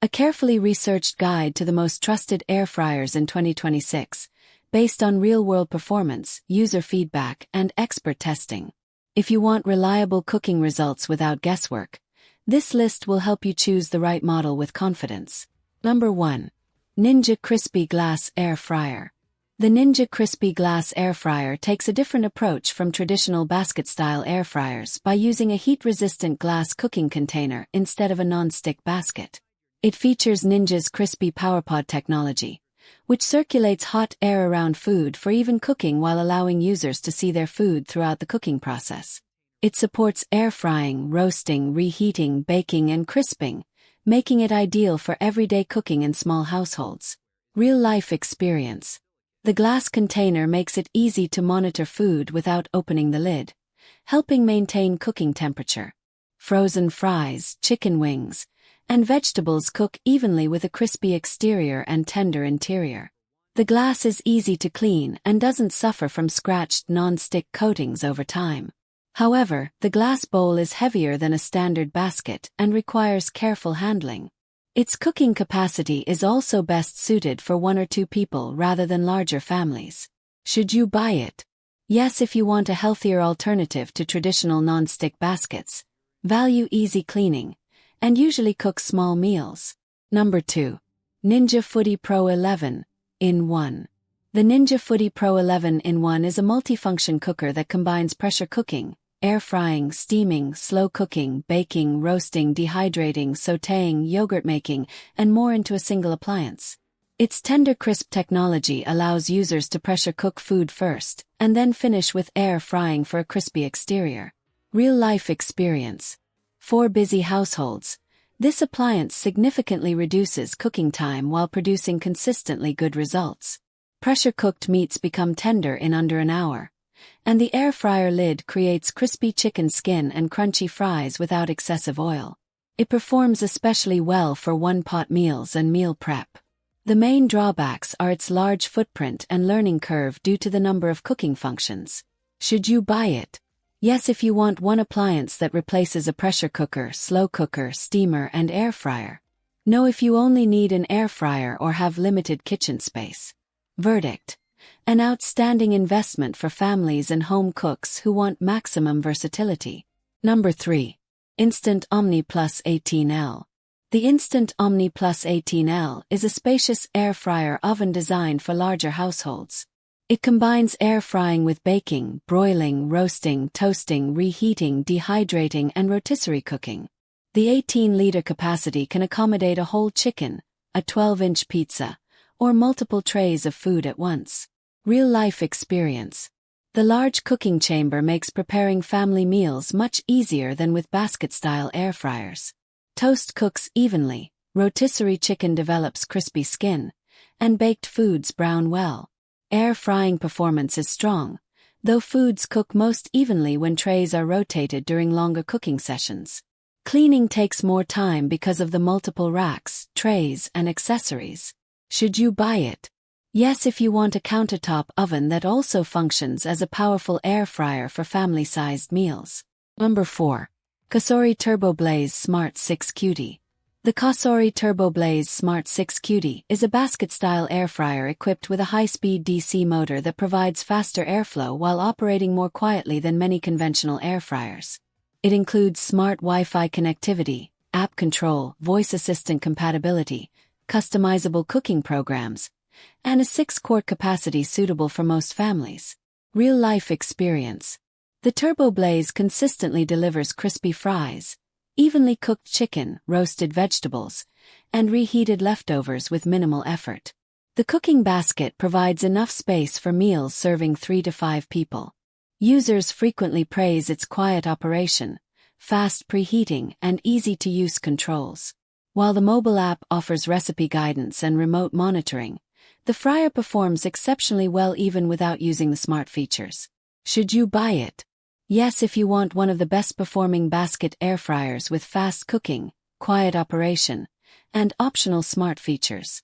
a carefully researched guide to the most trusted air fryers in 2026, based on real-world performance, user feedback, and expert testing. If you want reliable cooking results without guesswork, this list will help you choose the right model with confidence. Number 1. Ninja Crispi Glass Air Fryer. The Ninja Crispi Glass Air Fryer takes a different approach from traditional basket-style air fryers by using a heat-resistant glass cooking container instead of a non-stick basket. It features Ninja's Crispi PowerPod technology, which circulates hot air around food for even cooking while allowing users to see their food throughout the cooking process. It supports air frying, roasting, reheating, baking, and crisping, making it ideal for everyday cooking in small households. Real-life experience. The glass container makes it easy to monitor food without opening the lid, helping maintain cooking temperature. Frozen fries, chicken wings, and vegetables cook evenly with a crispy exterior and tender interior. The glass is easy to clean and doesn't suffer from scratched non-stick coatings over time. However, the glass bowl is heavier than a standard basket and requires careful handling. Its cooking capacity is also best suited for 1 or 2 people rather than larger families. Should you buy it? Yes, if you want a healthier alternative to traditional non-stick baskets, value easy cleaning, and usually cook small meals. Number 2. Ninja Foodi Pro 11 in 1. The Ninja Foodi Pro 11 in 1 is a multifunction cooker that combines pressure cooking, air frying, steaming, slow cooking, baking, roasting, dehydrating, sautéing, yogurt making, and more into a single appliance. Its tender crisp technology allows users to pressure cook food first, and then finish with air frying for a crispy exterior. Real-life experience. For busy households, this appliance significantly reduces cooking time while producing consistently good results. Pressure-cooked meats become tender in under an hour, and the air fryer lid creates crispy chicken skin and crunchy fries without excessive oil. It performs especially well for one-pot meals and meal prep. The main drawbacks are its large footprint and learning curve due to the number of cooking functions. Should you buy it? Yes, if you want one appliance that replaces a pressure cooker, slow cooker, steamer, and air fryer. No, if you only need an air fryer or have limited kitchen space. Verdict: an outstanding investment for families and home cooks who want maximum versatility. Number 3. Instant Omni Plus 18L. The Instant Omni Plus 18L is a spacious air fryer oven designed for larger households. It combines air frying with baking, broiling, roasting, toasting, reheating, dehydrating, and rotisserie cooking. The 18-liter capacity can accommodate a whole chicken, a 12-inch pizza, or multiple trays of food at once. Real-life experience. The large cooking chamber makes preparing family meals much easier than with basket-style air fryers. Toast cooks evenly, rotisserie chicken develops crispy skin, and baked foods brown well. Air frying performance is strong, though foods cook most evenly when trays are rotated during longer cooking sessions. Cleaning takes more time because of the multiple racks, trays, and accessories. Should you buy it? Yes, if you want a countertop oven that also functions as a powerful air fryer for family-sized meals. Number 4. Cosori Turbo Blaze Smart 6 Cutie. The Cosori Turbo Blaze Smart 6 Cutie is a basket-style air fryer equipped with a high-speed DC motor that provides faster airflow while operating more quietly than many conventional air fryers. It includes smart Wi-Fi connectivity, app control, voice assistant compatibility, customizable cooking programs, and a 6-quart capacity suitable for most families. Real-life experience. The Turbo Blaze consistently delivers crispy fries, evenly cooked chicken, roasted vegetables, and reheated leftovers with minimal effort. The cooking basket provides enough space for meals serving 3 to 5 people. Users frequently praise its quiet operation, fast preheating, and easy-to-use controls. While the mobile app offers recipe guidance and remote monitoring, the fryer performs exceptionally well even without using the smart features. Should you buy it? Yes, if you want one of the best-performing basket air fryers with fast cooking, quiet operation, and optional smart features.